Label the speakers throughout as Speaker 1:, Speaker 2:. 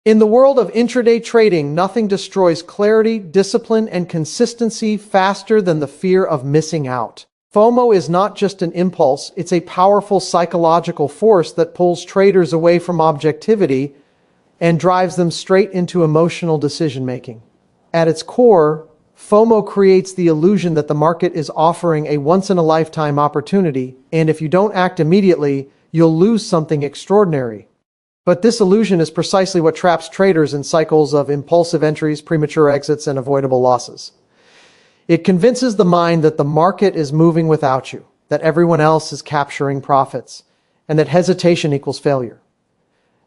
Speaker 1: In the world of intraday trading, nothing destroys clarity, discipline, and consistency faster than the fear of missing out. FOMO is not just an impulse, it's a powerful psychological force that pulls traders away from objectivity and drives them straight into emotional decision-making. At its core, FOMO creates the illusion that the market is offering a once-in-a-lifetime opportunity, and if you don't act immediately, you'll lose something extraordinary. But this illusion is precisely what traps traders in cycles of impulsive entries, premature exits, and avoidable losses. It convinces the mind that the market is moving without you, that everyone else is capturing profits, and that hesitation equals failure.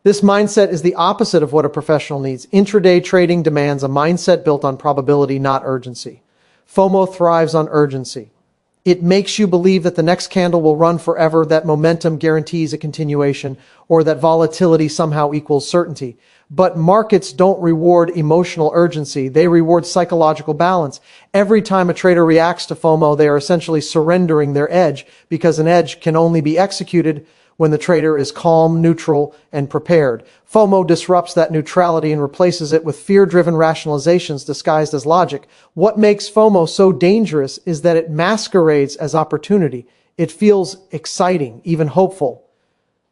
Speaker 1: This mindset is the opposite of what a professional needs. Intraday trading demands a mindset built on probability, not urgency. FOMO thrives on urgency. It makes you believe that the next candle will run forever, that momentum guarantees a continuation, or that volatility somehow equals certainty. But markets don't reward emotional urgency, they reward psychological balance. Every time a trader reacts to FOMO, they are essentially surrendering their edge, because an edge can only be executed when the trader is calm, neutral, and prepared. FOMO disrupts that neutrality and replaces it with fear-driven rationalizations disguised as logic. What makes FOMO so dangerous is that it masquerades as opportunity. It feels exciting, even hopeful.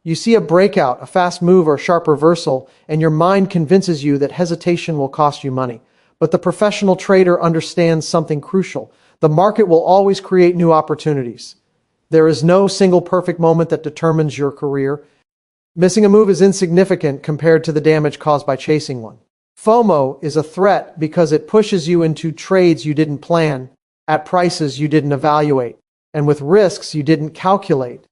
Speaker 1: You see a breakout, a fast move, or a sharp reversal, and your mind convinces you that hesitation will cost you money. But the professional trader understands something crucial. The market will always create new opportunities. There is no single perfect moment that determines your career. Missing a move is insignificant compared to the damage caused by chasing one. FOMO is a threat because it pushes you into trades you didn't plan, at prices you didn't evaluate, and with risks you didn't calculate.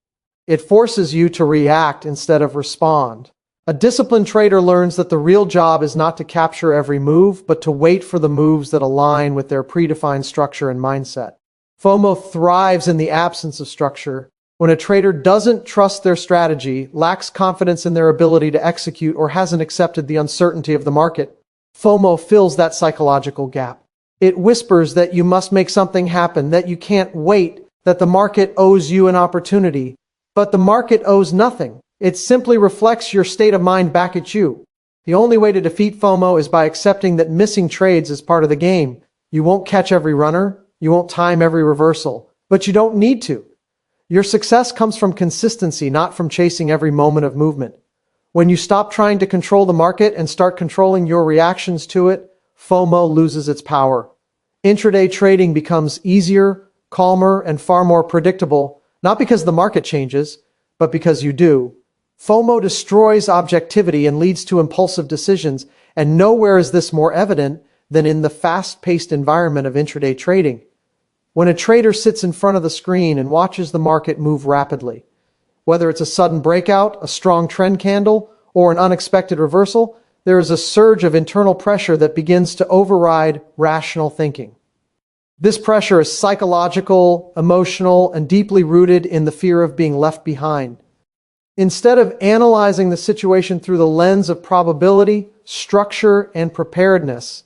Speaker 1: It forces you to react instead of respond. A disciplined trader learns that the real job is not to capture every move, but to wait for the moves that align with their predefined structure and mindset. FOMO thrives in the absence of structure. When a trader doesn't trust their strategy, lacks confidence in their ability to execute, or hasn't accepted the uncertainty of the market, FOMO fills that psychological gap. It whispers that you must make something happen, that you can't wait, that the market owes you an opportunity. But the market owes nothing. It simply reflects your state of mind back at you. The only way to defeat FOMO is by accepting that missing trades is part of the game. You won't catch every runner. You won't time every reversal, but you don't need to. Your success comes from consistency, not from chasing every moment of movement. When you stop trying to control the market and start controlling your reactions to it, FOMO loses its power. Intraday trading becomes easier, calmer, and far more predictable, not because the market changes, but because you do. FOMO destroys objectivity and leads to impulsive decisions, and nowhere is this more evident than in the fast-paced environment of intraday trading. When a trader sits in front of the screen and watches the market move rapidly, whether it's a sudden breakout, a strong trend candle, or an unexpected reversal, there is a surge of internal pressure that begins to override rational thinking. This pressure is psychological, emotional, and deeply rooted in the fear of being left behind. Instead of analyzing the situation through the lens of probability, structure, and preparedness,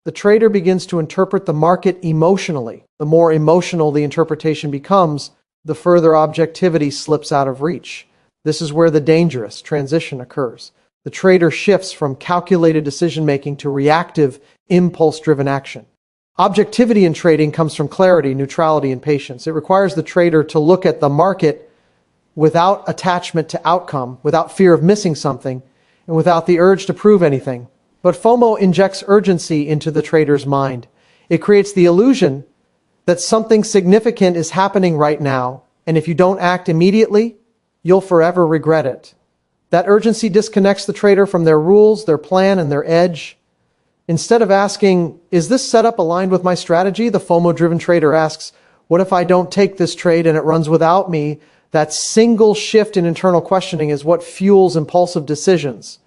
Speaker 1: the trader begins to interpret the market emotionally. The more emotional the interpretation becomes, the further objectivity slips out of reach. This is where the dangerous transition occurs. The trader shifts from calculated decision-making to reactive, impulse-driven action. Objectivity in trading comes from clarity, neutrality, and patience. It requires the trader to look at the market without attachment to outcome, without fear of missing something, and without the urge to prove anything. But FOMO injects urgency into the trader's mind. It creates the illusion that something significant is happening right now, and if you don't act immediately, you'll forever regret it. That urgency disconnects the trader from their rules, their plan, and their edge. Instead of asking, is this setup aligned with my strategy? The FOMO-driven trader asks, what if I don't take this trade and it runs without me? That single shift in internal questioning is what fuels impulsive decisions.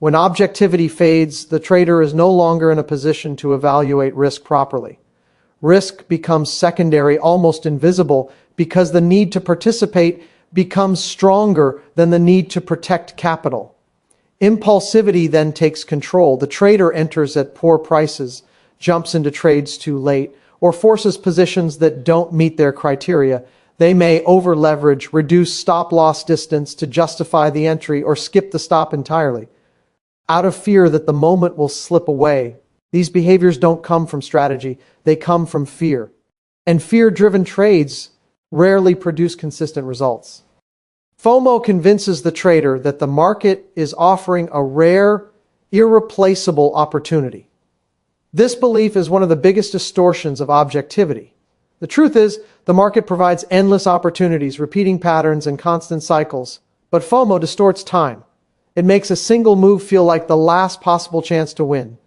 Speaker 1: When objectivity fades, the trader is no longer in a position to evaluate risk properly. Risk becomes secondary, almost invisible, because the need to participate becomes stronger than the need to protect capital. Impulsivity then takes control. The trader enters at poor prices, jumps into trades too late, or forces positions that don't meet their criteria. They may over-leverage, reduce stop-loss distance to justify the entry, or skip the stop entirely. out of fear that the moment will slip away. These behaviors don't come from strategy, they come from fear. And fear-driven trades rarely produce consistent results. FOMO convinces the trader that the market is offering a rare, irreplaceable opportunity. This belief is one of the biggest distortions of objectivity. The truth is, the market provides endless opportunities, repeating patterns, and constant cycles. But FOMO distorts time. It makes a single move feel like the last possible chance to win.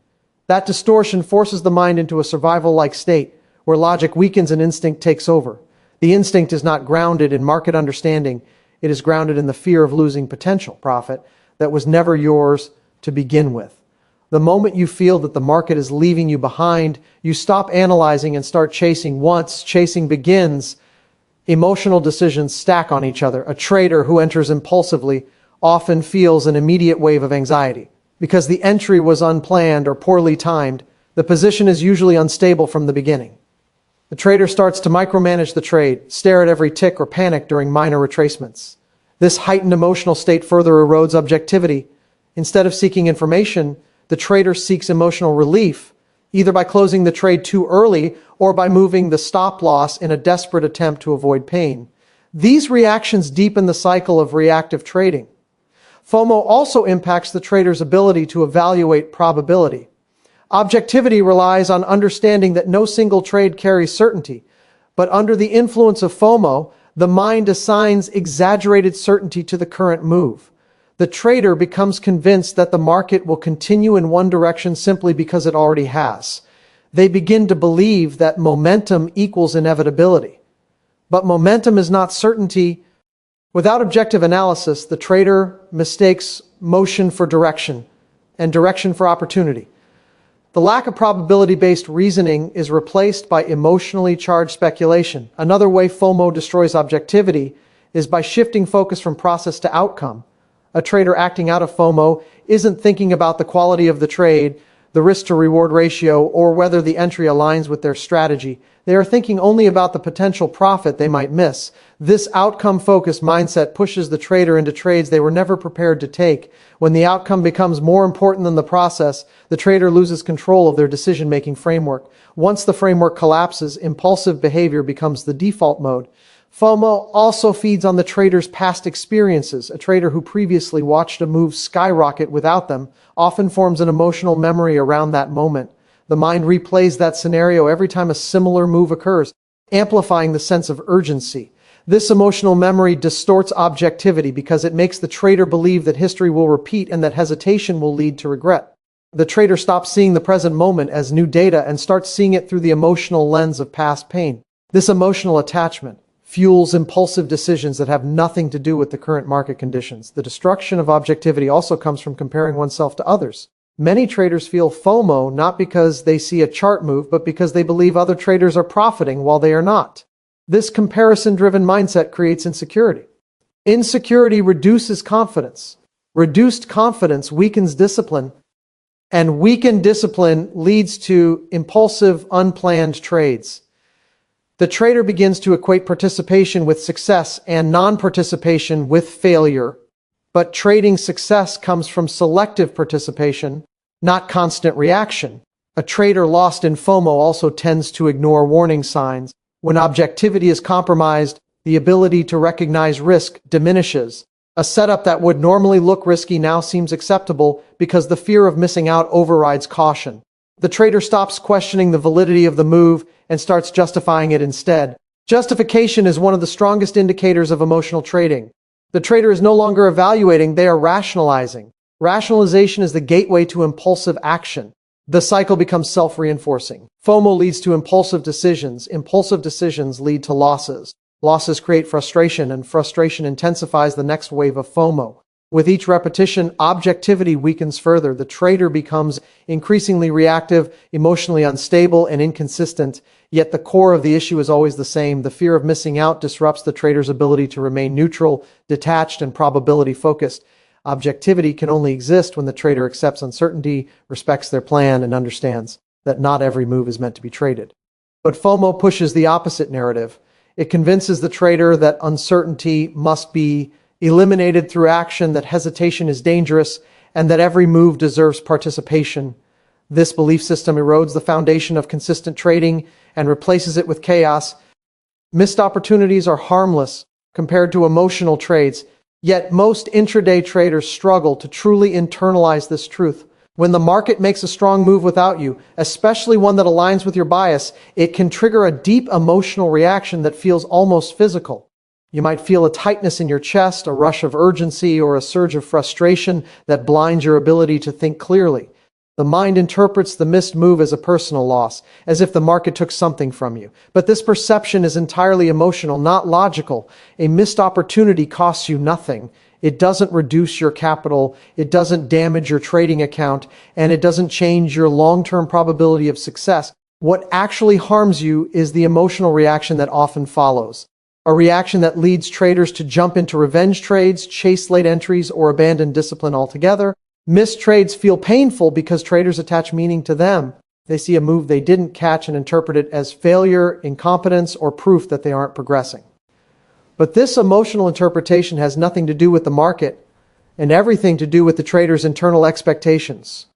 Speaker 1: That distortion forces the mind into a survival-like state, where logic weakens and instinct takes over. The instinct is not grounded in market understanding. It is grounded in the fear of losing potential profit that was never yours to begin with. The moment you feel that the market is leaving you behind, you stop analyzing and start chasing. Once chasing begins, emotional decisions stack on each other. A trader who enters impulsively often feels an immediate wave of anxiety. Because the entry was unplanned or poorly timed, the position is usually unstable from the beginning. The trader starts to micromanage the trade, stare at every tick, or panic during minor retracements. This heightened emotional state further erodes objectivity. Instead of seeking information, the trader seeks emotional relief, either by closing the trade too early or by moving the stop loss in a desperate attempt to avoid pain. These reactions deepen the cycle of reactive trading. FOMO also impacts the trader's ability to evaluate probability. Objectivity relies on understanding that no single trade carries certainty, but under the influence of FOMO, the mind assigns exaggerated certainty to the current move. The trader becomes convinced that the market will continue in one direction simply because it already has. They begin to believe that momentum equals inevitability. But momentum is not certainty. Without objective analysis, the trader mistakes motion for direction and direction for opportunity. The lack of probability-based reasoning is replaced by emotionally charged speculation. Another way FOMO destroys objectivity is by shifting focus from process to outcome. A trader acting out of FOMO isn't thinking about the quality of the trade, the risk-to-reward ratio, or whether the entry aligns with their strategy. They are thinking only about the potential profit they might miss. This outcome-focused mindset pushes the trader into trades they were never prepared to take. When the outcome becomes more important than the process, the trader loses control of their decision-making framework. Once the framework collapses, impulsive behavior becomes the default mode. FOMO also feeds on the trader's past experiences. A trader who previously watched a move skyrocket without them often forms an emotional memory around that moment. The mind replays that scenario every time a similar move occurs, amplifying the sense of urgency. This emotional memory distorts objectivity because it makes the trader believe that history will repeat and that hesitation will lead to regret. The trader stops seeing the present moment as new data and starts seeing it through the emotional lens of past pain. This emotional attachment fuels impulsive decisions that have nothing to do with the current market conditions. The destruction of objectivity also comes from comparing oneself to others. Many traders feel FOMO not because they see a chart move, but because they believe other traders are profiting while they are not. This comparison-driven mindset creates insecurity. Insecurity reduces confidence. Reduced confidence weakens discipline, and weakened discipline leads to impulsive, unplanned trades. The trader begins to equate participation with success and non-participation with failure. But trading success comes from selective participation, not constant reaction. A trader lost in FOMO also tends to ignore warning signs. When objectivity is compromised, the ability to recognize risk diminishes. A setup that would normally look risky now seems acceptable because the fear of missing out overrides caution. The trader stops questioning the validity of the move and starts justifying it instead. Justification is one of the strongest indicators of emotional trading. The trader is no longer evaluating, they are rationalizing. Rationalization is the gateway to impulsive action. The cycle becomes self-reinforcing. FOMO leads to impulsive decisions. Impulsive decisions lead to losses. Losses create frustration, and frustration intensifies the next wave of FOMO. With each repetition, objectivity weakens further. The trader becomes increasingly reactive, emotionally unstable, and inconsistent. Yet the core of the issue is always the same. The fear of missing out disrupts the trader's ability to remain neutral, detached, and probability-focused. Objectivity can only exist when the trader accepts uncertainty, respects their plan, and understands that not every move is meant to be traded. But FOMO pushes the opposite narrative. It convinces the trader that uncertainty must be eliminated through action, that hesitation is dangerous, and that every move deserves participation. This belief system erodes the foundation of consistent trading and replaces it with chaos. Missed opportunities are harmless compared to emotional trades, yet most intraday traders struggle to truly internalize this truth. When the market makes a strong move without you, especially one that aligns with your bias, it can trigger a deep emotional reaction that feels almost physical. You might feel a tightness in your chest, a rush of urgency, or a surge of frustration that blinds your ability to think clearly. The mind interprets the missed move as a personal loss, as if the market took something from you. But this perception is entirely emotional, not logical. A missed opportunity costs you nothing. It doesn't reduce your capital, it doesn't damage your trading account, and it doesn't change your long-term probability of success. What actually harms you is the emotional reaction that often follows. A reaction that leads traders to jump into revenge trades, chase late entries, or abandon discipline altogether. Missed trades feel painful because traders attach meaning to them. They see a move they didn't catch and interpret it as failure, incompetence, or proof that they aren't progressing. But this emotional interpretation has nothing to do with the market and everything to do with the trader's internal expectations.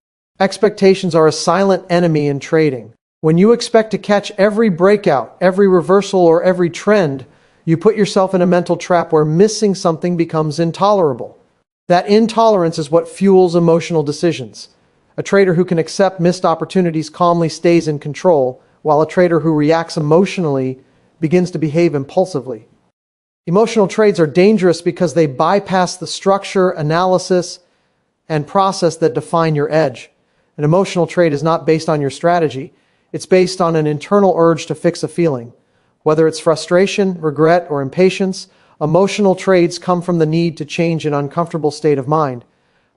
Speaker 1: Expectations are a silent enemy in trading. When you expect to catch every breakout, every reversal, or every trend, you put yourself in a mental trap where missing something becomes intolerable. That intolerance is what fuels emotional decisions. A trader who can accept missed opportunities calmly stays in control, while a trader who reacts emotionally begins to behave impulsively. Emotional trades are dangerous because they bypass the structure, analysis, and process that define your edge. An emotional trade is not based on your strategy. It's based on an internal urge to fix a feeling. Whether it's frustration, regret, or impatience, emotional trades come from the need to change an uncomfortable state of mind.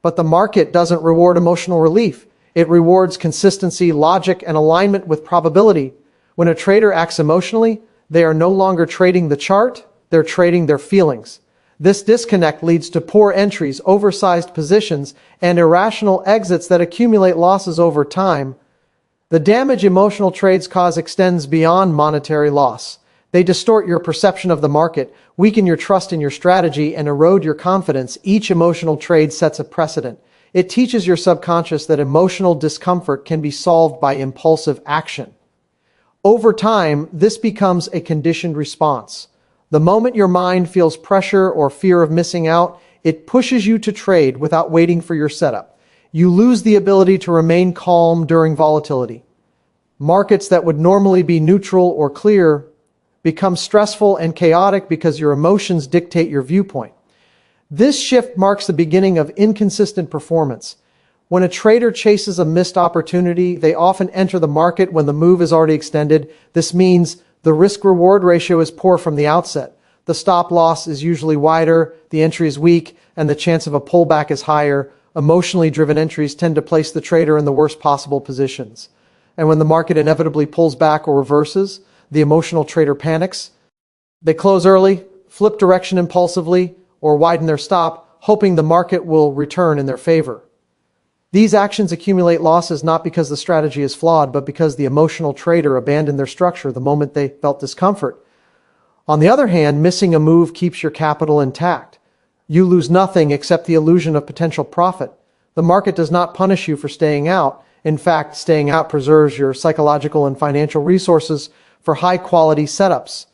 Speaker 1: But the market doesn't reward emotional relief. It rewards consistency, logic, and alignment with probability. When a trader acts emotionally, they are no longer trading the chart, they're trading their feelings. This disconnect leads to poor entries, oversized positions, and irrational exits that accumulate losses over time. The damage emotional trades cause extends beyond monetary loss. They distort your perception of the market, weaken your trust in your strategy, and erode your confidence. Each emotional trade sets a precedent. It teaches your subconscious that emotional discomfort can be solved by impulsive action. Over time, this becomes a conditioned response. The moment your mind feels pressure or fear of missing out, it pushes you to trade without waiting for your setup. You lose the ability to remain calm during volatility. Markets that would normally be neutral or clear become stressful and chaotic because your emotions dictate your viewpoint. This shift marks the beginning of inconsistent performance. When a trader chases a missed opportunity, they often enter the market when the move is already extended. This means the risk-reward ratio is poor from the outset. The stop loss is usually wider, the entry is weak, and the chance of a pullback is higher. Emotionally driven entries tend to place the trader in the worst possible positions. And when the market inevitably pulls back or reverses, the emotional trader panics. They close early, flip direction impulsively, or widen their stop, hoping the market will return in their favor. These actions accumulate losses not because the strategy is flawed, but because the emotional trader abandoned their structure the moment they felt discomfort. On the other hand, missing a move keeps your capital intact. You lose nothing except the illusion of potential profit. The market does not punish you for staying out. In fact, staying out preserves your psychological and financial resources for high-quality setups.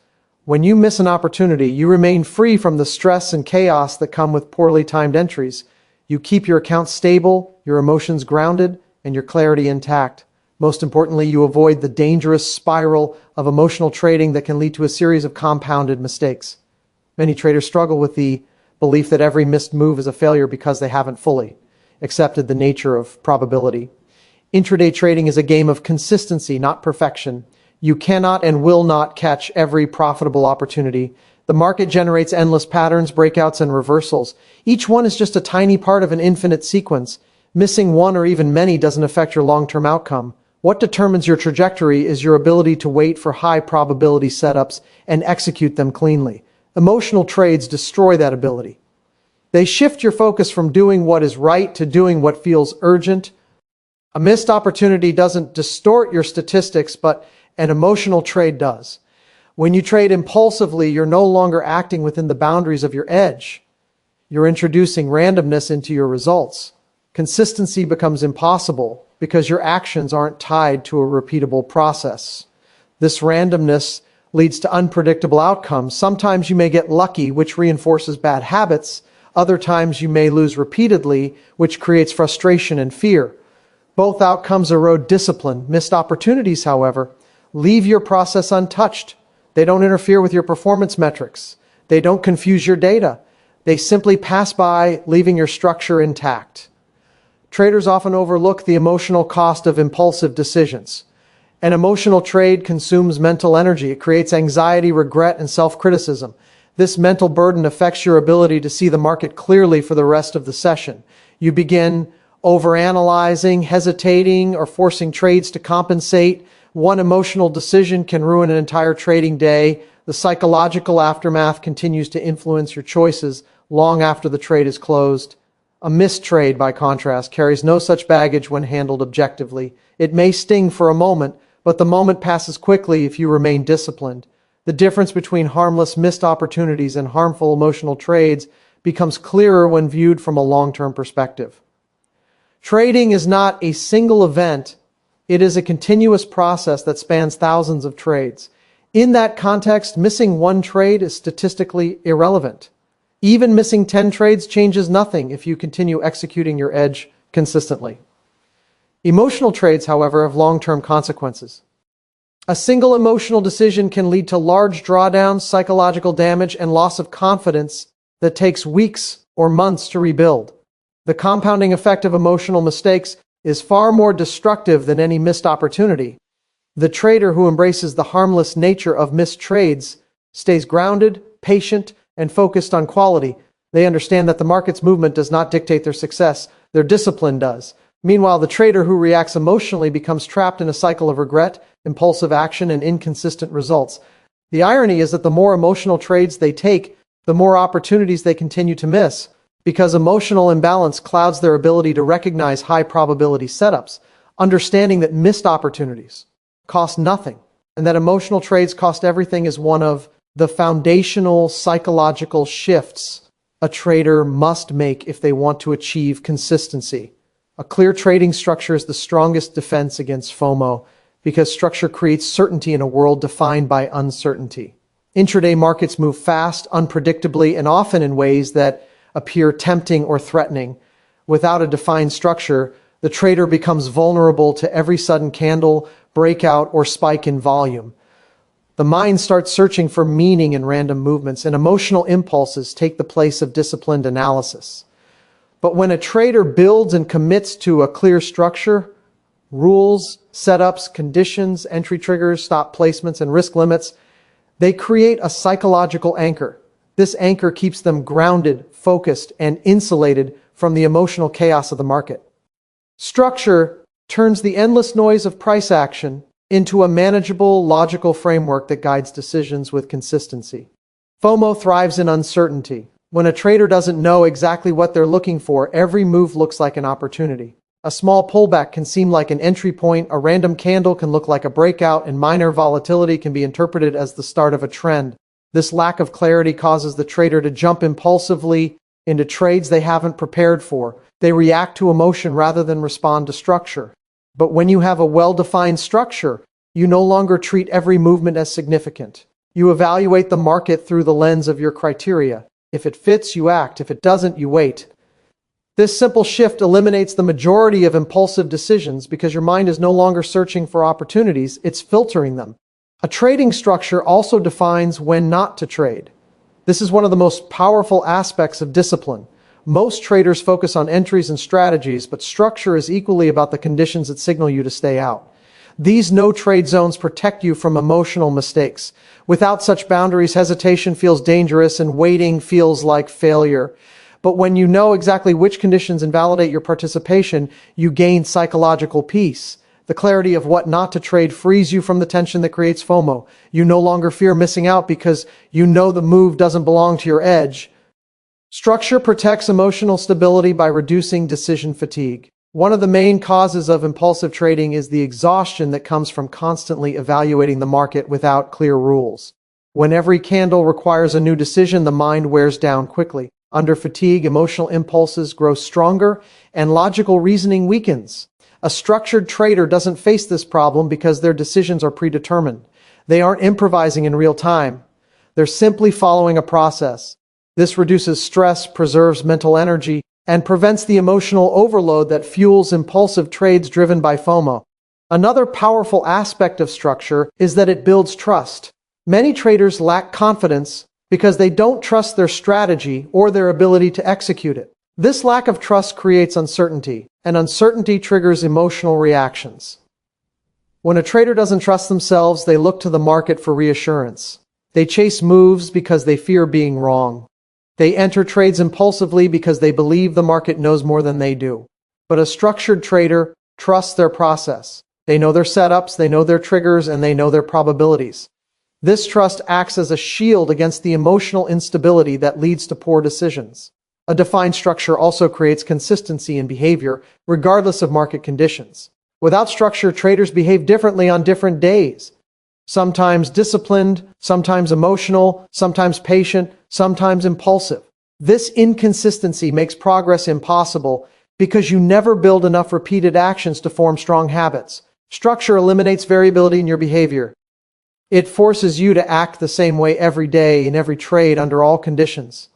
Speaker 1: When you miss an opportunity, you remain free from the stress and chaos that come with poorly timed entries. You keep your account stable, your emotions grounded, and your clarity intact. Most importantly, you avoid the dangerous spiral of emotional trading that can lead to a series of compounded mistakes. Many traders struggle with the belief that every missed move is a failure because they haven't fully accepted the nature of probability. Intraday trading is a game of consistency, not perfection. You cannot and will not catch every profitable opportunity. The market generates endless patterns, breakouts, and reversals. Each one is just a tiny part of an infinite sequence. Missing one or even many doesn't affect your long-term outcome. What determines your trajectory is your ability to wait for high-probability setups and execute them cleanly. Emotional trades destroy that ability. They shift your focus from doing what is right to doing what feels urgent. A missed opportunity doesn't distort your statistics, but an emotional trade does. When you trade impulsively, you're no longer acting within the boundaries of your edge. You're introducing randomness into your results. Consistency becomes impossible because your actions aren't tied to a repeatable process. This randomness leads to unpredictable outcomes. Sometimes you may get lucky, which reinforces bad habits. Other times you may lose repeatedly, which creates frustration and fear. Both outcomes erode discipline. Missed opportunities, however, leave your process untouched. They don't interfere with your performance metrics. They don't confuse your data. They simply pass by, leaving your structure intact. Traders often overlook the emotional cost of impulsive decisions. An emotional trade consumes mental energy. It creates anxiety, regret, and self-criticism. This mental burden affects your ability to see the market clearly for the rest of the session. You begin overanalyzing, hesitating, or forcing trades to compensate. One emotional decision can ruin an entire trading day. The psychological aftermath continues to influence your choices long after the trade is closed. A missed trade, by contrast, carries no such baggage when handled objectively. It may sting for a moment, but the moment passes quickly if you remain disciplined. The difference between harmless missed opportunities and harmful emotional trades becomes clearer when viewed from a long-term perspective. Trading is not a single event. It is a continuous process that spans thousands of trades. In that context, missing one trade is statistically irrelevant. Even missing 10 trades changes nothing if you continue executing your edge consistently. Emotional trades, however, have long-term consequences. A single emotional decision can lead to large drawdowns, psychological damage, and loss of confidence that takes weeks or months to rebuild. The compounding effect of emotional mistakes is far more destructive than any missed opportunity. The trader who embraces the harmless nature of missed trades stays grounded, patient, and focused on quality. They understand that the market's movement does not dictate their success, their discipline does. Meanwhile, the trader who reacts emotionally becomes trapped in a cycle of regret, impulsive action, and inconsistent results. The irony is that the more emotional trades they take, the more opportunities they continue to miss, because emotional imbalance clouds their ability to recognize high-probability setups. Understanding that missed opportunities cost nothing, and that emotional trades cost everything is one of the foundational psychological shifts a trader must make if they want to achieve consistency. A clear trading structure is the strongest defense against FOMO because structure creates certainty in a world defined by uncertainty. Intraday markets move fast, unpredictably, and often in ways that appear tempting or threatening. Without a defined structure, the trader becomes vulnerable to every sudden candle, breakout, or spike in volume. The mind starts searching for meaning in random movements, and emotional impulses take the place of disciplined analysis. But when a trader builds and commits to a clear structure, rules, setups, conditions, entry triggers, stop placements, and risk limits, they create a psychological anchor. This anchor keeps them grounded, focused, and insulated from the emotional chaos of the market. Structure turns the endless noise of price action into a manageable, logical framework that guides decisions with consistency. FOMO thrives in uncertainty. When a trader doesn't know exactly what they're looking for, every move looks like an opportunity. A small pullback can seem like an entry point, a random candle can look like a breakout, and minor volatility can be interpreted as the start of a trend. This lack of clarity causes the trader to jump impulsively into trades they haven't prepared for. They react to emotion rather than respond to structure. But when you have a well-defined structure, you no longer treat every movement as significant. You evaluate the market through the lens of your criteria. If it fits, you act. If it doesn't, you wait. This simple shift eliminates the majority of impulsive decisions because your mind is no longer searching for opportunities, it's filtering them. A trading structure also defines when not to trade. This is one of the most powerful aspects of discipline. Most traders focus on entries and strategies, but structure is equally about the conditions that signal you to stay out. These no-trade zones protect you from emotional mistakes. Without such boundaries, hesitation feels dangerous and waiting feels like failure. But when you know exactly which conditions invalidate your participation, you gain psychological peace. The clarity of what not to trade frees you from the tension that creates FOMO. You no longer fear missing out because you know the move doesn't belong to your edge. Structure protects emotional stability by reducing decision fatigue. One of the main causes of impulsive trading is the exhaustion that comes from constantly evaluating the market without clear rules. When every candle requires a new decision, the mind wears down quickly. Under fatigue, emotional impulses grow stronger and logical reasoning weakens. A structured trader doesn't face this problem because their decisions are predetermined. They aren't improvising in real time. They're simply following a process. This reduces stress, preserves mental energy, and prevents the emotional overload that fuels impulsive trades driven by FOMO. Another powerful aspect of structure is that it builds trust. Many traders lack confidence because they don't trust their strategy or their ability to execute it. This lack of trust creates uncertainty, and uncertainty triggers emotional reactions. When a trader doesn't trust themselves, they look to the market for reassurance. They chase moves because they fear being wrong. They enter trades impulsively because they believe the market knows more than they do. But a structured trader trusts their process. They know their setups, they know their triggers, and they know their probabilities. This trust acts as a shield against the emotional instability that leads to poor decisions. A defined structure also creates consistency in behavior, regardless of market conditions. Without structure, traders behave differently on different days. Sometimes disciplined, sometimes emotional, sometimes patient, sometimes impulsive. This inconsistency makes progress impossible because you never build enough repeated actions to form strong habits. Structure eliminates variability in your behavior. It forces you to act the same way every day in every trade under all conditions.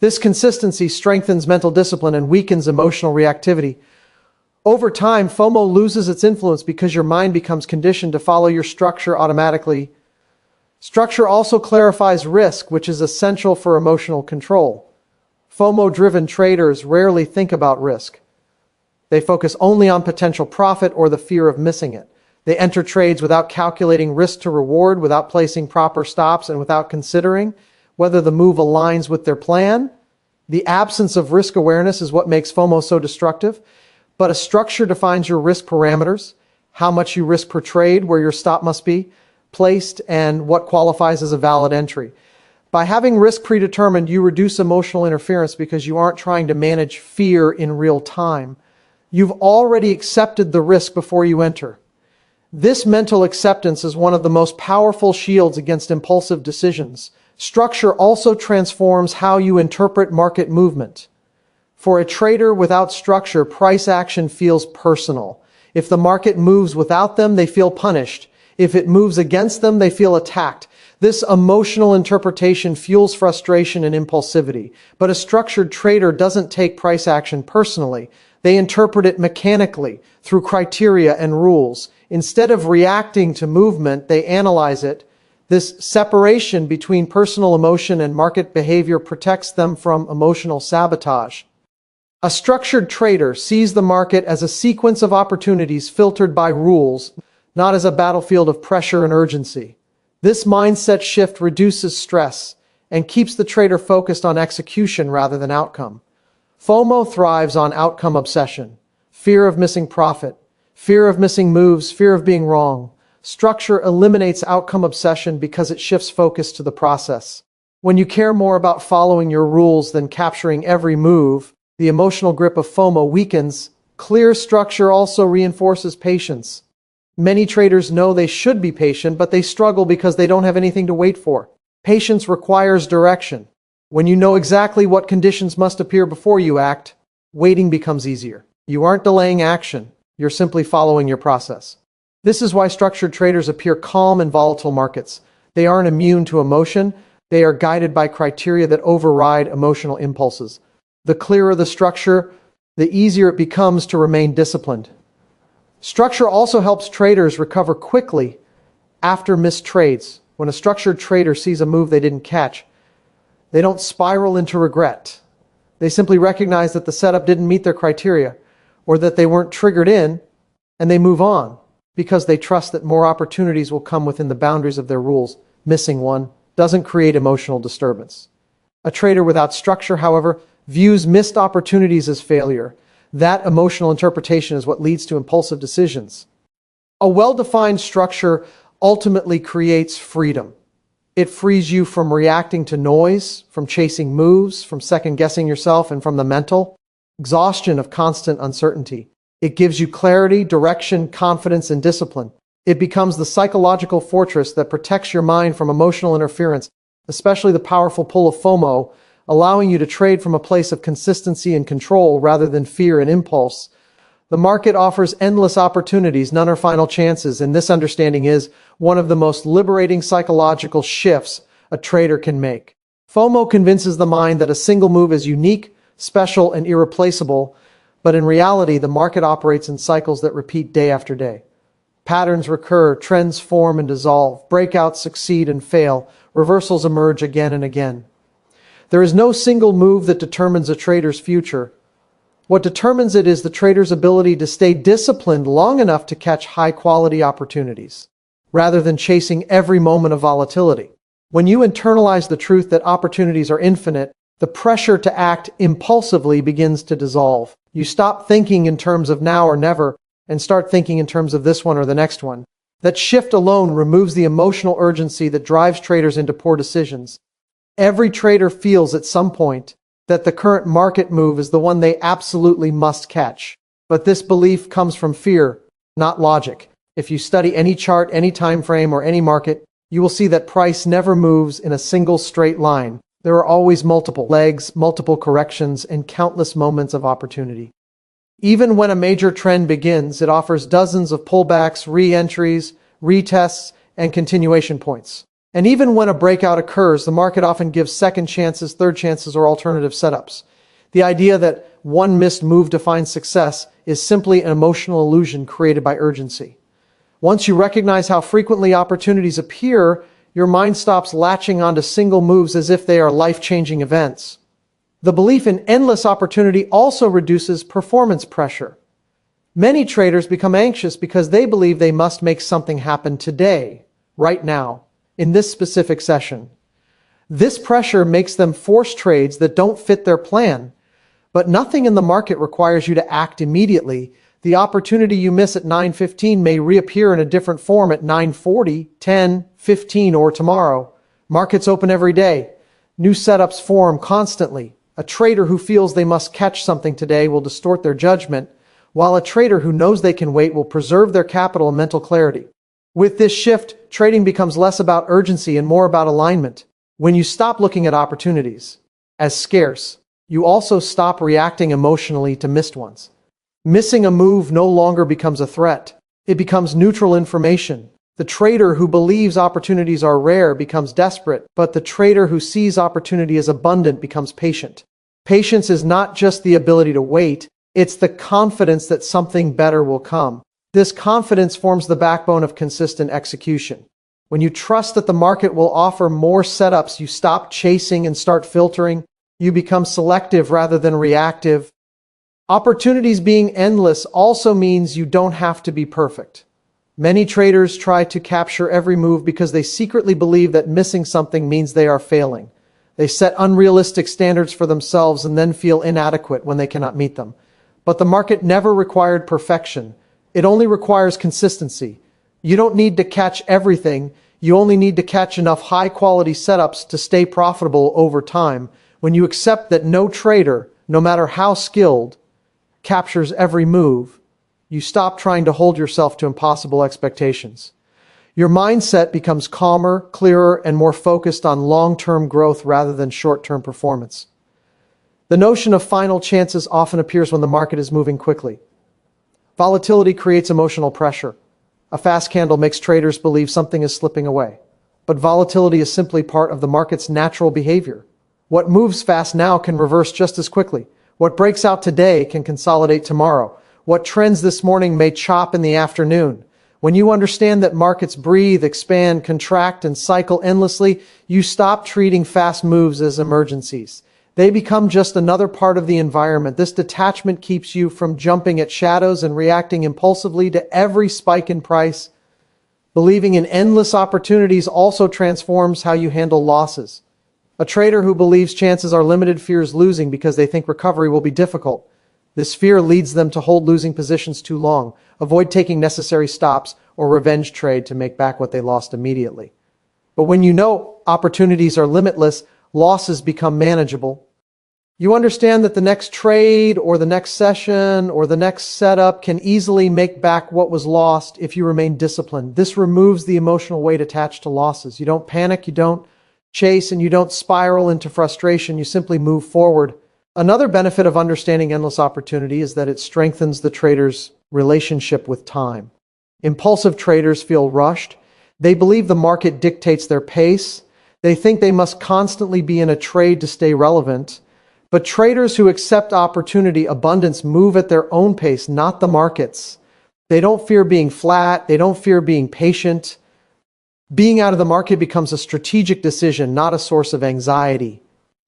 Speaker 1: This consistency strengthens mental discipline and weakens emotional reactivity. Over time, FOMO loses its influence because your mind becomes conditioned to follow your structure automatically. Structure also clarifies risk, which is essential for emotional control. FOMO-driven traders rarely think about risk. They focus only on potential profit or the fear of missing it. They enter trades without calculating risk to reward, without placing proper stops, and without considering whether the move aligns with their plan. The absence of risk awareness is what makes FOMO so destructive. But a structure defines your risk parameters, how much you risk per trade, where your stop must be placed, and what qualifies as a valid entry. By having risk predetermined, you reduce emotional interference because you aren't trying to manage fear in real time. You've already accepted the risk before you enter. This mental acceptance is one of the most powerful shields against impulsive decisions. Structure also transforms how you interpret market movement. For a trader without structure, price action feels personal. If the market moves without them, they feel punished. If it moves against them, they feel attacked. This emotional interpretation fuels frustration and impulsivity. But a structured trader doesn't take price action personally. They interpret it mechanically, through criteria and rules. Instead of reacting to movement, they analyze it. This separation between personal emotion and market behavior protects them from emotional sabotage. A structured trader sees the market as a sequence of opportunities filtered by rules, not as a battlefield of pressure and urgency. This mindset shift reduces stress and keeps the trader focused on execution rather than outcome. FOMO thrives on outcome obsession, fear of missing profit, fear of missing moves, fear of being wrong. Structure eliminates outcome obsession because it shifts focus to the process. When you care more about following your rules than capturing every move, the emotional grip of FOMO weakens. Clear structure also reinforces patience. Many traders know they should be patient, but they struggle because they don't have anything to wait for. Patience requires direction. When you know exactly what conditions must appear before you act, waiting becomes easier. You aren't delaying action. You're simply following your process. This is why structured traders appear calm in volatile markets. They aren't immune to emotion. They are guided by criteria that override emotional impulses. The clearer the structure, the easier it becomes to remain disciplined. Structure also helps traders recover quickly after missed trades. When a structured trader sees a move they didn't catch, they don't spiral into regret. They simply recognize that the setup didn't meet their criteria or that they weren't triggered in, and they move on because they trust that more opportunities will come within the boundaries of their rules. Missing one doesn't create emotional disturbance. A trader without structure, however, views missed opportunities as failure. That emotional interpretation is what leads to impulsive decisions. A well-defined structure ultimately creates freedom. It frees you from reacting to noise, from chasing moves, from second-guessing yourself, and from the mental exhaustion of constant uncertainty. It gives you clarity, direction, confidence, and discipline. It becomes the psychological fortress that protects your mind from emotional interference, especially the powerful pull of FOMO, allowing you to trade from a place of consistency and control rather than fear and impulse. The market offers endless opportunities, none are final chances, and this understanding is one of the most liberating psychological shifts a trader can make. FOMO convinces the mind that a single move is unique, special, and irreplaceable, but in reality, the market operates in cycles that repeat day after day. Patterns recur, trends form and dissolve, breakouts succeed and fail, reversals emerge again and again. There is no single move that determines a trader's future. What determines it is the trader's ability to stay disciplined long enough to catch high-quality opportunities, rather than chasing every moment of volatility. When you internalize the truth that opportunities are infinite, the pressure to act impulsively begins to dissolve. You stop thinking in terms of now or never and start thinking in terms of this one or the next one. That shift alone removes the emotional urgency that drives traders into poor decisions. Every trader feels at some point that the current market move is the one they absolutely must catch. But this belief comes from fear, not logic. If you study any chart, any time frame, or any market, you will see that price never moves in a single straight line. There are always multiple legs, multiple corrections, and countless moments of opportunity. Even when a major trend begins, it offers dozens of pullbacks, re-entries, retests, and continuation points. And even when a breakout occurs, the market often gives second chances, third chances, or alternative setups. The idea that one missed move defines success is simply an emotional illusion created by urgency. Once you recognize how frequently opportunities appear, your mind stops latching onto single moves as if they are life-changing events. The belief in endless opportunity also reduces performance pressure. Many traders become anxious because they believe they must make something happen today, right now, in this specific session. This pressure makes them force trades that don't fit their plan, but nothing in the market requires you to act immediately. The opportunity you miss at 9:15 may reappear in a different form at 9:40, 10, 15, or tomorrow. Markets open every day. New setups form constantly. A trader who feels they must catch something today will distort their judgment, while a trader who knows they can wait will preserve their capital and mental clarity. With this shift, trading becomes less about urgency and more about alignment. When you stop looking at opportunities as scarce, you also stop reacting emotionally to missed ones. Missing a move no longer becomes a threat. It becomes neutral information. The trader who believes opportunities are rare becomes desperate, but the trader who sees opportunity as abundant becomes patient. Patience is not just the ability to wait, it's the confidence that something better will come. This confidence forms the backbone of consistent execution. When you trust that the market will offer more setups, you stop chasing and start filtering. You become selective rather than reactive. Opportunities being endless also means you don't have to be perfect. Many traders try to capture every move because they secretly believe that missing something means they are failing. They set unrealistic standards for themselves and then feel inadequate when they cannot meet them. But the market never required perfection. It only requires consistency. You don't need to catch everything. You only need to catch enough high-quality setups to stay profitable over time. When you accept that no trader, no matter how skilled, captures every move, you stop trying to hold yourself to impossible expectations. Your mindset becomes calmer, clearer, and more focused on long-term growth rather than short-term performance. The notion of final chances often appears when the market is moving quickly. Volatility creates emotional pressure. A fast candle makes traders believe something is slipping away. But volatility is simply part of the market's natural behavior. What moves fast now can reverse just as quickly. What breaks out today can consolidate tomorrow. What trends this morning may chop in the afternoon. When you understand that markets breathe, expand, contract, and cycle endlessly, you stop treating fast moves as emergencies. They become just another part of the environment. This detachment keeps you from jumping at shadows and reacting impulsively to every spike in price. Believing in endless opportunities also transforms how you handle losses. A trader who believes chances are limited fears losing because they think recovery will be difficult. This fear leads them to hold losing positions too long, avoid taking necessary stops, or revenge trade to make back what they lost immediately. But when you know opportunities are limitless, losses become manageable. You understand that the next trade or the next session or the next setup can easily make back what was lost if you remain disciplined. This removes the emotional weight attached to losses. You don't panic, you don't chase and you don't spiral into frustration, you simply move forward. Another benefit of understanding endless opportunity is that it strengthens the trader's relationship with time. Impulsive traders feel rushed. They believe the market dictates their pace. They think they must constantly be in a trade to stay relevant. But traders who accept opportunity abundance move at their own pace, not the market's. They don't fear being flat. They don't fear being patient. Being out of the market becomes a strategic decision, not a source of anxiety.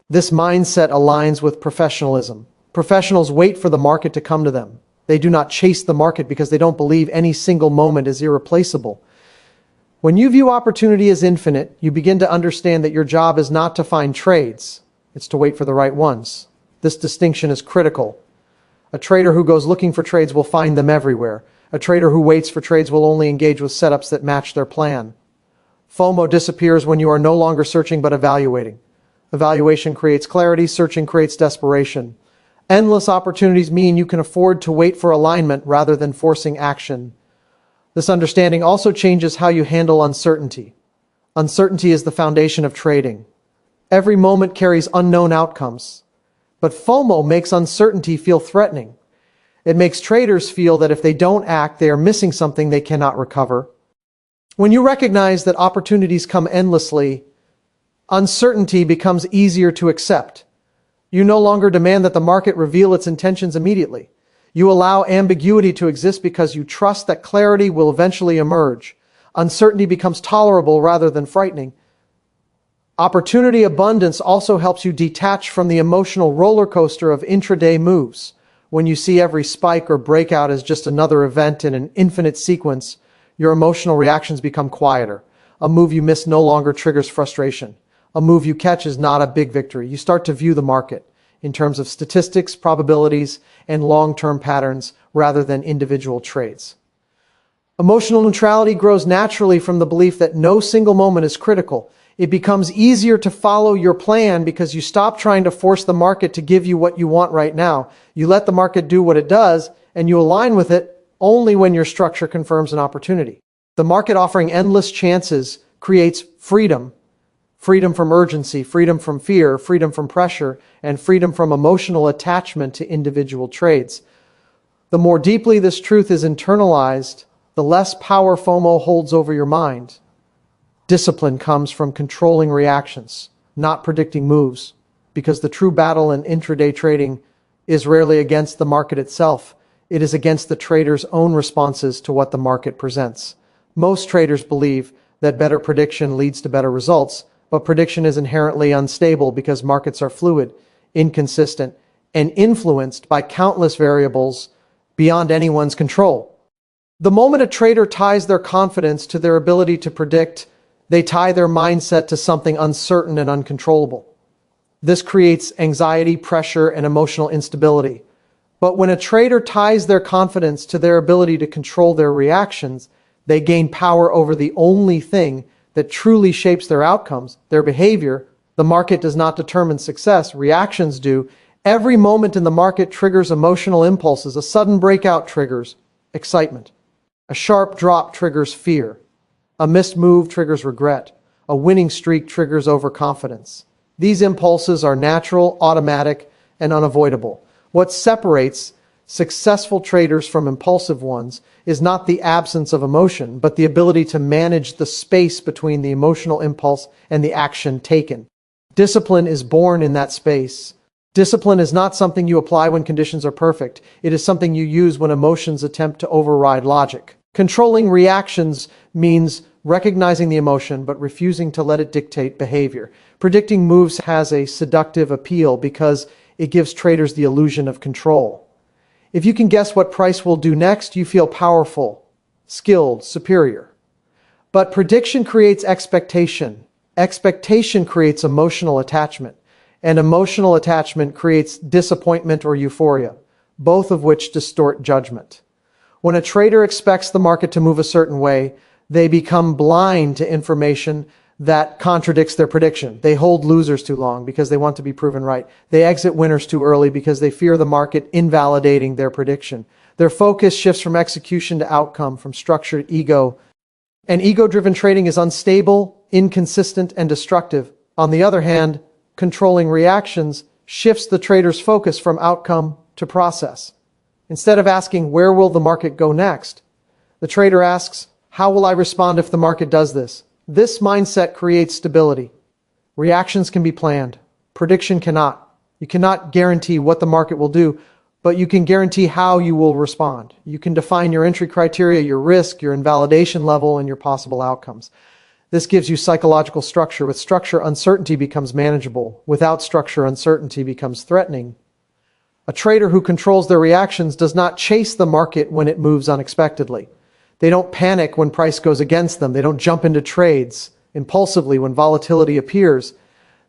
Speaker 1: This mindset aligns with professionalism. Professionals wait for the market to come to them. They do not chase the market because they don't believe any single moment is irreplaceable. When you view opportunity as infinite, you begin to understand that your job is not to find trades. It's to wait for the right ones. This distinction is critical. A trader who goes looking for trades will find them everywhere. A trader who waits for trades will only engage with setups that match their plan. FOMO disappears when you are no longer searching but evaluating. Evaluation creates clarity, searching creates desperation. Endless opportunities mean you can afford to wait for alignment rather than forcing action. This understanding also changes how you handle uncertainty. Uncertainty is the foundation of trading. Every moment carries unknown outcomes. But FOMO makes uncertainty feel threatening. It makes traders feel that if they don't act, they are missing something they cannot recover. When you recognize that opportunities come endlessly, uncertainty becomes easier to accept. You no longer demand that the market reveal its intentions immediately. You allow ambiguity to exist because you trust that clarity will eventually emerge. Uncertainty becomes tolerable rather than frightening. Opportunity abundance also helps you detach from the emotional roller coaster of intraday moves. When you see every spike or breakout as just another event in an infinite sequence, your emotional reactions become quieter. A move you miss no longer triggers frustration. A move you catch is not a big victory. You start to view the market in terms of statistics, probabilities, and long-term patterns rather than individual trades. Emotional neutrality grows naturally from the belief that no single moment is critical. It becomes easier to follow your plan because you stop trying to force the market to give you what you want right now. You let the market do what it does, and you align with it only when your structure confirms an opportunity. The market offering endless chances creates freedom. Freedom from urgency, freedom from fear, freedom from pressure, and freedom from emotional attachment to individual trades. The more deeply this truth is internalized, the less power FOMO holds over your mind. Discipline comes from controlling reactions, not predicting moves, because the true battle in intraday trading is rarely against the market itself. It is against the trader's own responses to what the market presents. Most traders believe that better prediction leads to better results, but prediction is inherently unstable because markets are fluid, inconsistent, and influenced by countless variables beyond anyone's control. The moment a trader ties their confidence to their ability to predict, they tie their mindset to something uncertain and uncontrollable. This creates anxiety, pressure, and emotional instability. But when a trader ties their confidence to their ability to control their reactions, they gain power over the only thing that truly shapes their outcomes, their behavior. The market does not determine success, reactions do. Every moment in the market triggers emotional impulses. A sudden breakout triggers excitement. A sharp drop triggers fear. A missed move triggers regret. A winning streak triggers overconfidence. These impulses are natural, automatic, and unavoidable. What separates successful traders from impulsive ones is not the absence of emotion, but the ability to manage the space between the emotional impulse and the action taken. Discipline is born in that space. Discipline is not something you apply when conditions are perfect. It is something you use when emotions attempt to override logic. Controlling reactions means recognizing the emotion but refusing to let it dictate behavior. Predicting moves has a seductive appeal because it gives traders the illusion of control. If you can guess what price will do next, you feel powerful, skilled, superior. But prediction creates expectation. Expectation creates emotional attachment. And emotional attachment creates disappointment or euphoria, both of which distort judgment. When a trader expects the market to move a certain way, they become blind to information that contradicts their prediction. They hold losers too long because they want to be proven right. They exit winners too early because they fear the market invalidating their prediction. Their focus shifts from execution to outcome, from structure to ego. And ego-driven trading is unstable, inconsistent, and destructive. On the other hand, controlling reactions shifts the trader's focus from outcome to process. Instead of asking, where will the market go next? The trader asks, how will I respond if the market does this? This mindset creates stability. Reactions can be planned. Prediction cannot. You cannot guarantee what the market will do, but you can guarantee how you will respond. You can define your entry criteria, your risk, your invalidation level, and your possible outcomes. This gives you psychological structure. With structure, uncertainty becomes manageable. Without structure, uncertainty becomes threatening. A trader who controls their reactions does not chase the market when it moves unexpectedly. They don't panic when price goes against them. They don't jump into trades impulsively when volatility appears.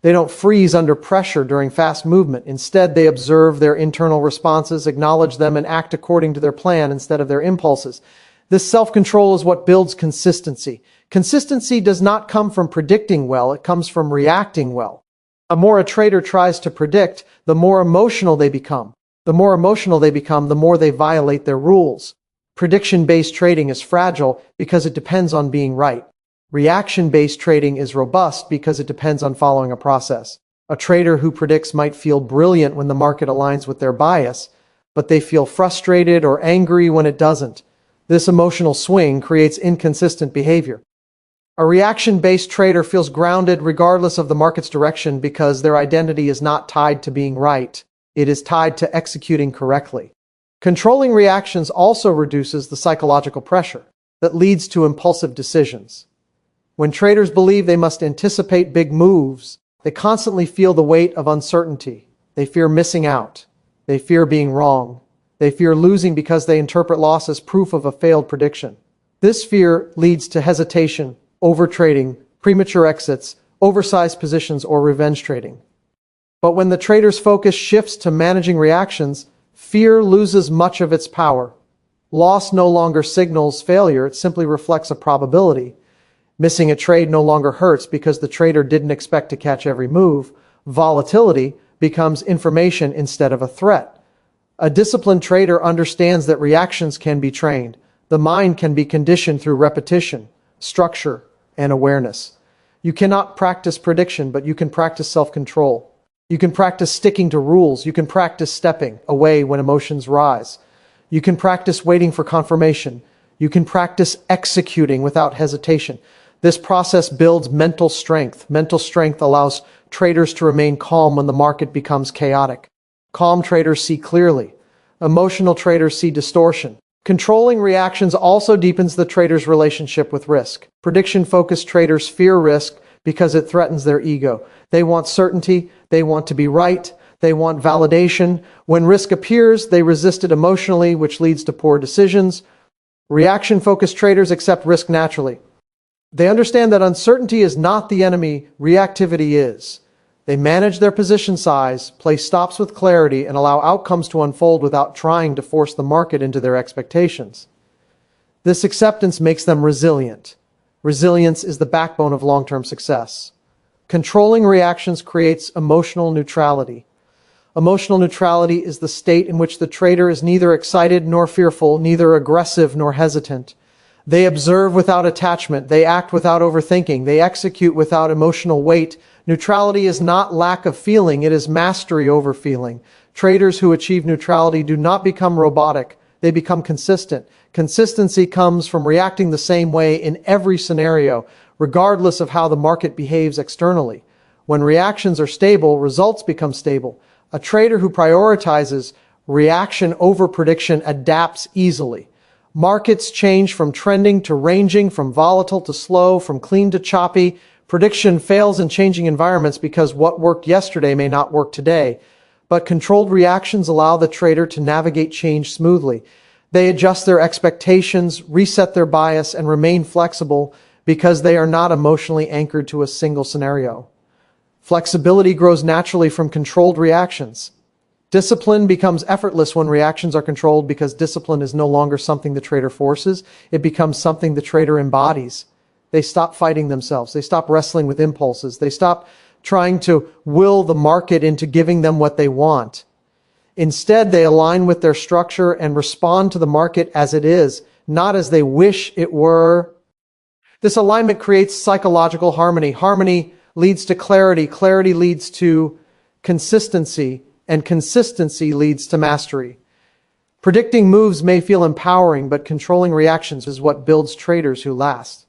Speaker 1: They don't freeze under pressure during fast movement. Instead, they observe their internal responses, acknowledge them, and act according to their plan instead of their impulses. This self-control is what builds consistency. Consistency does not come from predicting well, it comes from reacting well. The more a trader tries to predict, the more emotional they become. The more emotional they become, the more they violate their rules. Prediction-based trading is fragile because it depends on being right. Reaction-based trading is robust because it depends on following a process. A trader who predicts might feel brilliant when the market aligns with their bias, but they feel frustrated or angry when it doesn't. This emotional swing creates inconsistent behavior. A reaction-based trader feels grounded regardless of the market's direction because their identity is not tied to being right. It is tied to executing correctly. Controlling reactions also reduces the psychological pressure that leads to impulsive decisions. When traders believe they must anticipate big moves, they constantly feel the weight of uncertainty. They fear missing out. They fear being wrong. They fear losing because they interpret loss as proof of a failed prediction. This fear leads to hesitation, overtrading, premature exits, oversized positions, or revenge trading. But when the trader's focus shifts to managing reactions, fear loses much of its power. Loss no longer signals failure, it simply reflects a probability. Missing a trade no longer hurts because the trader didn't expect to catch every move. Volatility becomes information instead of a threat. A disciplined trader understands that reactions can be trained. The mind can be conditioned through repetition, structure, and awareness. You cannot practice prediction, but you can practice self-control. You can practice sticking to rules. You can practice stepping away when emotions rise. You can practice waiting for confirmation. You can practice executing without hesitation. This process builds mental strength. Mental strength allows traders to remain calm when the market becomes chaotic. Calm traders see clearly. Emotional traders see distortion. Controlling reactions also deepens the trader's relationship with risk. Prediction-focused traders fear risk because it threatens their ego. They want certainty. They want to be right. They want validation. When risk appears, they resist it emotionally, which leads to poor decisions. Reaction-focused traders accept risk naturally. They understand that uncertainty is not the enemy, reactivity is. They manage their position size, place stops with clarity, and allow outcomes to unfold without trying to force the market into their expectations. This acceptance makes them resilient. Resilience is the backbone of long-term success. Controlling reactions creates emotional neutrality. Emotional neutrality is the state in which the trader is neither excited nor fearful, neither aggressive nor hesitant. They observe without attachment. They act without overthinking. They execute without emotional weight. Neutrality is not lack of feeling. It is mastery over feeling. Traders who achieve neutrality do not become robotic. They become consistent. Consistency comes from reacting the same way in every scenario, regardless of how the market behaves externally. When reactions are stable, results become stable. A trader who prioritizes reaction over prediction adapts easily. Markets change from trending to ranging, from volatile to slow, from clean to choppy. Prediction fails in changing environments because what worked yesterday may not work today. But controlled reactions allow the trader to navigate change smoothly. They adjust their expectations, reset their bias, and remain flexible because they are not emotionally anchored to a single scenario. Flexibility grows naturally from controlled reactions. Discipline becomes effortless when reactions are controlled because discipline is no longer something the trader forces. It becomes something the trader embodies. They stop fighting themselves. They stop wrestling with impulses. They stop trying to will the market into giving them what they want. Instead, they align with their structure and respond to the market as it is, not as they wish it were. This alignment creates psychological harmony. Harmony leads to clarity, clarity leads to consistency, and consistency leads to mastery. Predicting moves may feel empowering, but controlling reactions is what builds traders who last.